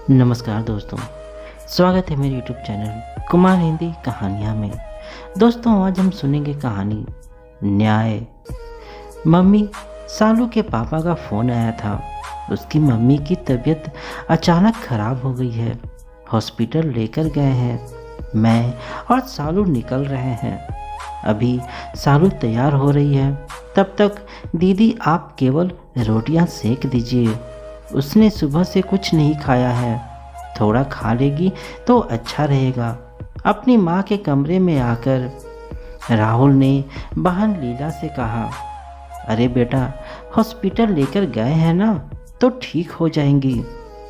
नमस्कार दोस्तों, स्वागत है मेरे YouTube चैनल कुमार हिंदी कहानियाँ में। दोस्तों, आज हम सुनेंगे कहानी न्याय। मम्मी, सालू के पापा का फ़ोन आया था। उसकी मम्मी की तबीयत अचानक ख़राब हो गई है। हॉस्पिटल लेकर गए हैं। मैं और सालू निकल रहे हैं। अभी सालू तैयार हो रही है, तब तक दीदी आप केवल रोटियां सेक दीजिए। उसने सुबह से कुछ नहीं खाया है, थोड़ा खा लेगी तो अच्छा रहेगा। अपनी माँ के कमरे में आकर राहुल ने बहन लीला से कहा, अरे बेटा, हॉस्पिटल लेकर गए हैं ना तो ठीक हो जाएंगी।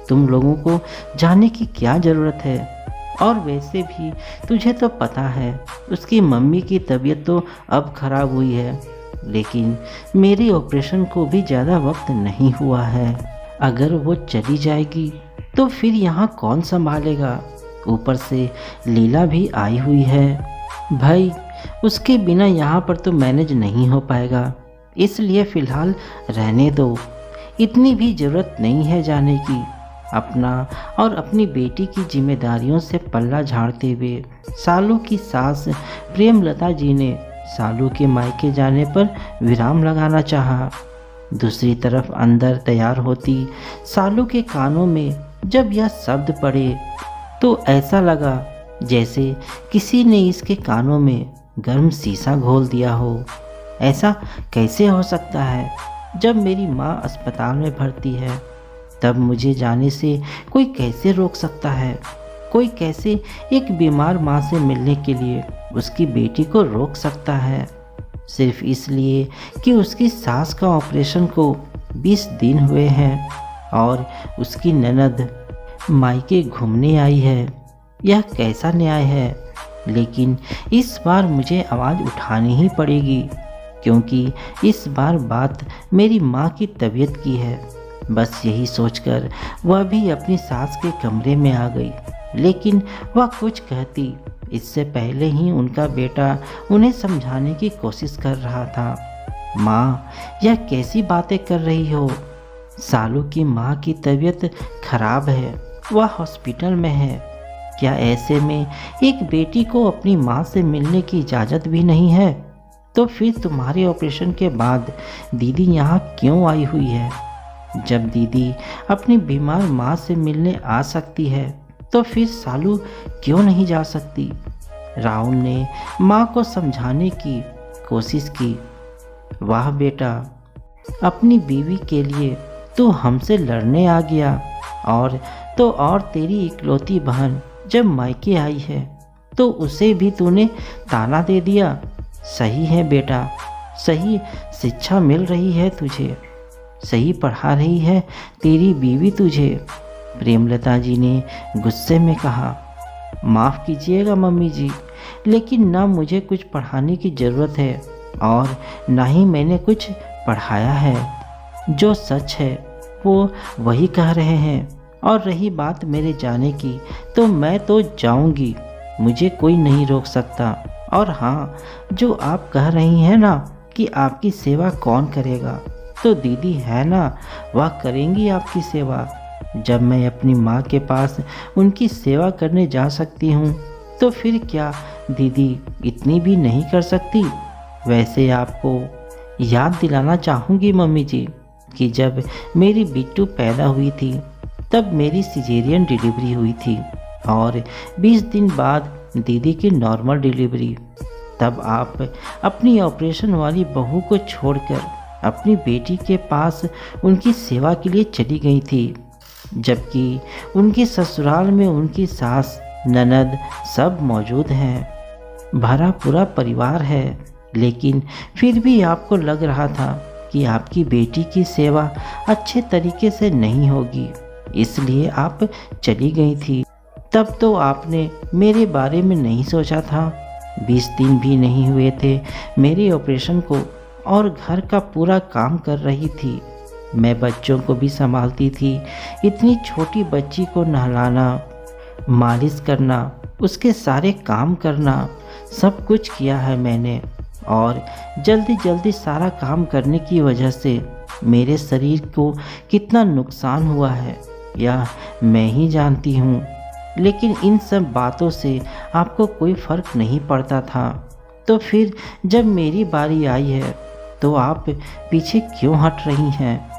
तुम लोगों को जाने की क्या ज़रूरत है? और वैसे भी तुझे तो पता है उसकी मम्मी की तबीयत तो अब ख़राब हुई है, लेकिन मेरी ऑपरेशन को भी ज़्यादा वक्त नहीं हुआ है। अगर वो चली जाएगी तो फिर यहाँ कौन संभालेगा? ऊपर से लीला भी आई हुई है। भाई, उसके बिना यहाँ पर तो मैनेज नहीं हो पाएगा, इसलिए फ़िलहाल रहने दो। इतनी भी ज़रूरत नहीं है जाने की। अपना और अपनी बेटी की जिम्मेदारियों से पल्ला झाड़ते हुए सालू की सास प्रेमलता जी ने सालू के मायके जाने पर विराम लगाना चाहा। दूसरी तरफ अंदर तैयार होती सालू के कानों में जब यह शब्द पड़े तो ऐसा लगा जैसे किसी ने इसके कानों में गर्म शीशा घोल दिया हो। ऐसा कैसे हो सकता है? जब मेरी माँ अस्पताल में भर्ती है तब मुझे जाने से कोई कैसे रोक सकता है? कोई कैसे एक बीमार माँ से मिलने के लिए उसकी बेटी को रोक सकता है? सिर्फ इसलिए कि उसकी सास का ऑपरेशन को 20 दिन हुए हैं और उसकी ननद मायके घूमने आई है। यह कैसा न्याय है? लेकिन इस बार मुझे आवाज़ उठानी ही पड़ेगी, क्योंकि इस बार बात मेरी माँ की तबीयत की है। बस यही सोचकर वह भी अपनी सास के कमरे में आ गई, लेकिन वह कुछ कहती इससे पहले ही उनका बेटा उन्हें समझाने की कोशिश कर रहा था। माँ, यह कैसी बातें कर रही हो? सालू की माँ की तबीयत खराब है, वह हॉस्पिटल में है। क्या ऐसे में एक बेटी को अपनी माँ से मिलने की इजाज़त भी नहीं है? तो फिर तुम्हारे ऑपरेशन के बाद दीदी यहाँ क्यों आई हुई है? जब दीदी अपनी बीमार माँ से मिलने आ सकती है तो फिर सालू क्यों नहीं जा सकती? राहुल ने माँ को समझाने की कोशिश की। वाह बेटा, अपनी बीवी के लिए तू हमसे लड़ने आ गया, और तेरी इकलौती बहन जब मायके आई है तो उसे भी तूने ताना दे दिया। सही है बेटा, सही शिक्षा मिल रही है तुझे, सही पढ़ा रही है तेरी बीवी तुझे। प्रेमलता जी ने गुस्से में कहा, माफ़ कीजिएगा मम्मी जी, लेकिन ना मुझे कुछ पढ़ाने की ज़रूरत है और ना ही मैंने कुछ पढ़ाया है। जो सच है वो वही कह रहे हैं। और रही बात मेरे जाने की, तो मैं तो जाऊंगी, मुझे कोई नहीं रोक सकता। और हाँ, जो आप कह रही हैं ना कि आपकी सेवा कौन करेगा, तो दीदी है ना, वह करेंगी आपकी सेवा। जब मैं अपनी माँ के पास उनकी सेवा करने जा सकती हूँ तो फिर क्या दीदी इतनी भी नहीं कर सकती? वैसे आपको याद दिलाना चाहूँगी मम्मी जी कि जब मेरी बिट्टू पैदा हुई थी तब मेरी सिजेरियन डिलीवरी हुई थी और 20 दिन बाद दीदी की नॉर्मल डिलीवरी। तब आप अपनी ऑपरेशन वाली बहू को छोड़कर अपनी बेटी के पास उनकी सेवा के लिए चली गई थी, जबकि उनके ससुराल में उनकी सास, ननद सब मौजूद हैं। भरा पूरा परिवार है, लेकिन फिर भी आपको लग रहा था कि आपकी बेटी की सेवा अच्छे तरीके से नहीं होगी, इसलिए आप चली गई थी। तब तो आपने मेरे बारे में नहीं सोचा था। 20 दिन भी नहीं हुए थे मेरे ऑपरेशन को और घर का पूरा काम कर रही थी। मैं बच्चों को भी संभालती थी। इतनी छोटी बच्ची को नहलाना, मालिश करना, उसके सारे काम करना, सब कुछ किया है मैंने। और जल्दी जल्दी सारा काम करने की वजह से मेरे शरीर को कितना नुकसान हुआ है, यह मैं ही जानती हूँ, लेकिन इन सब बातों से आपको कोई फ़र्क नहीं पड़ता था। तो फिर जब मेरी बारी आई है तो आप पीछे क्यों हट रही हैं?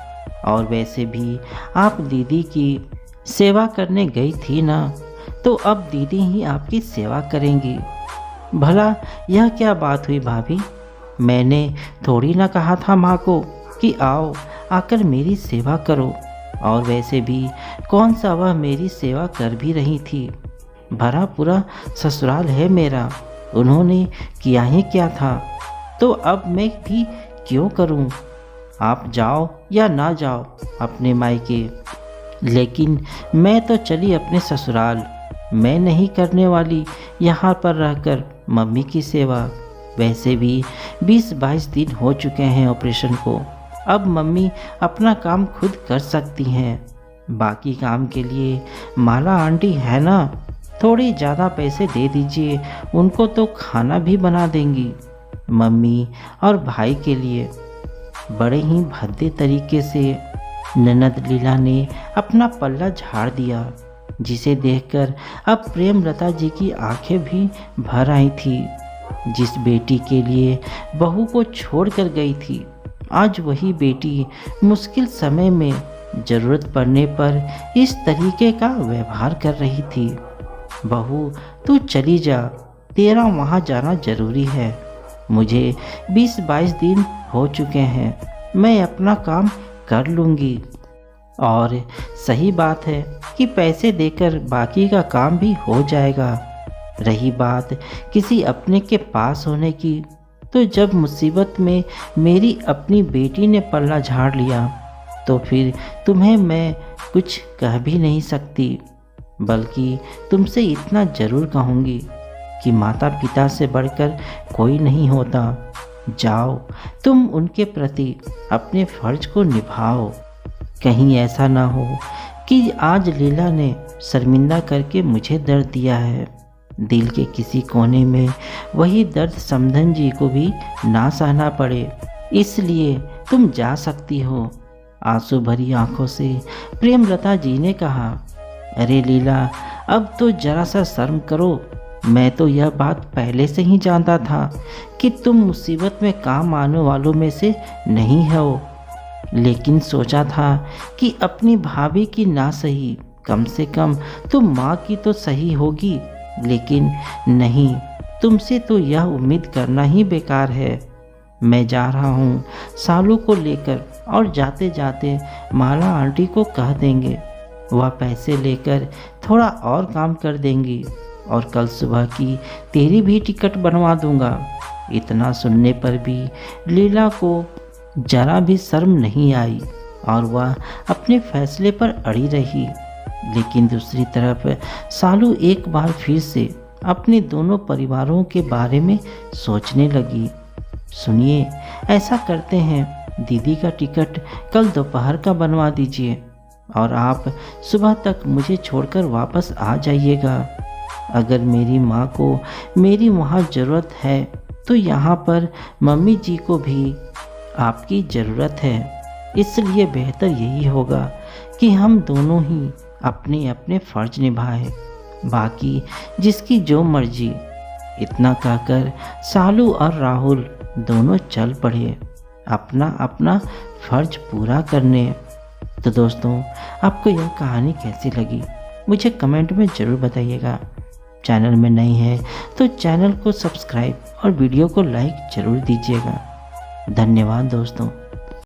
और वैसे भी आप दीदी की सेवा करने गई थी ना, तो अब दीदी ही आपकी सेवा करेंगी। भला यह क्या बात हुई भाभी? मैंने थोड़ी ना कहा था माँ को कि आओ आकर मेरी सेवा करो। और वैसे भी कौन सा वह मेरी सेवा कर भी रही थी? भरा पूरा ससुराल है मेरा, उन्होंने किया ही क्या था, तो अब मैं भी क्यों करूं? आप जाओ या ना जाओ अपने मायके, लेकिन मैं तो चली अपने ससुराल। मैं नहीं करने वाली यहाँ पर रहकर मम्मी की सेवा। वैसे भी 20-22 दिन हो चुके हैं ऑपरेशन को। अब मम्मी अपना काम खुद कर सकती हैं। बाकी काम के लिए माला आंटी है ना, थोड़ी ज़्यादा पैसे दे दीजिए उनको तो खाना भी बना देंगी मम्मी और भाई के लिए। बड़े ही भद्दे तरीके से ननद लीला ने अपना पल्ला झाड़ दिया, जिसे देखकर अब प्रेमलता जी की आंखें भी भर आई थी। जिस बेटी के लिए बहू को छोड़कर गई थी, आज वही बेटी मुश्किल समय में ज़रूरत पड़ने पर इस तरीके का व्यवहार कर रही थी। बहू तू चली जा, तेरा वहाँ जाना ज़रूरी है। मुझे 20-22 दिन हो चुके हैं, मैं अपना काम कर लूँगी। और सही बात है कि पैसे देकर बाकी का काम भी हो जाएगा। रही बात किसी अपने के पास होने की, तो जब मुसीबत में मेरी अपनी बेटी ने पल्ला झाड़ लिया, तो फिर तुम्हें मैं कुछ कह भी नहीं सकती। बल्कि तुमसे इतना ज़रूर कहूँगी कि माता पिता से बढ़कर कोई नहीं होता। जाओ तुम उनके प्रति अपने फर्ज को निभाओ। कहीं ऐसा ना हो कि आज लीला ने शर्मिंदा करके मुझे दर्द दिया है। दिल के किसी कोने में वही दर्द समधन जी को भी ना सहना पड़े, इसलिए तुम जा सकती हो। आंसू भरी आंखों से प्रेमलता जी ने कहा, अरे लीला, अब तो जरा सा शर्म करो। मैं तो यह बात पहले से ही जानता था कि तुम मुसीबत में काम आने वालों में से नहीं हो, लेकिन सोचा था कि अपनी भाभी की ना सही, कम से कम तुम माँ की तो सही होगी। लेकिन नहीं, तुमसे तो यह उम्मीद करना ही बेकार है। मैं जा रहा हूँ सालू को लेकर, और जाते जाते माला आंटी को कह देंगे, वह पैसे लेकर थोड़ा और काम कर देंगी, और कल सुबह की तेरी भी टिकट बनवा दूंगा। इतना सुनने पर भी लीला को जरा भी शर्म नहीं आई और वह अपने फैसले पर अड़ी रही। लेकिन दूसरी तरफ सालू एक बार फिर से अपने दोनों परिवारों के बारे में सोचने लगी। सुनिए, ऐसा करते हैं, दीदी का टिकट कल दोपहर का बनवा दीजिए और आप सुबह तक मुझे छोड़कर वापस आ जाइएगा। अगर मेरी माँ को मेरी वहाँ ज़रूरत है, तो यहाँ पर मम्मी जी को भी आपकी ज़रूरत है। इसलिए बेहतर यही होगा कि हम दोनों ही अपने अपने फ़र्ज निभाएं, बाकी जिसकी जो मर्जी। इतना कहकर सालू और राहुल दोनों चल पड़े अपना अपना फ़र्ज पूरा करने। तो दोस्तों, आपको यह कहानी कैसी लगी मुझे कमेंट में ज़रूर बताइएगा। चैनल में नए हैं तो चैनल को सब्सक्राइब और वीडियो को लाइक ज़रूर दीजिएगा। धन्यवाद दोस्तों।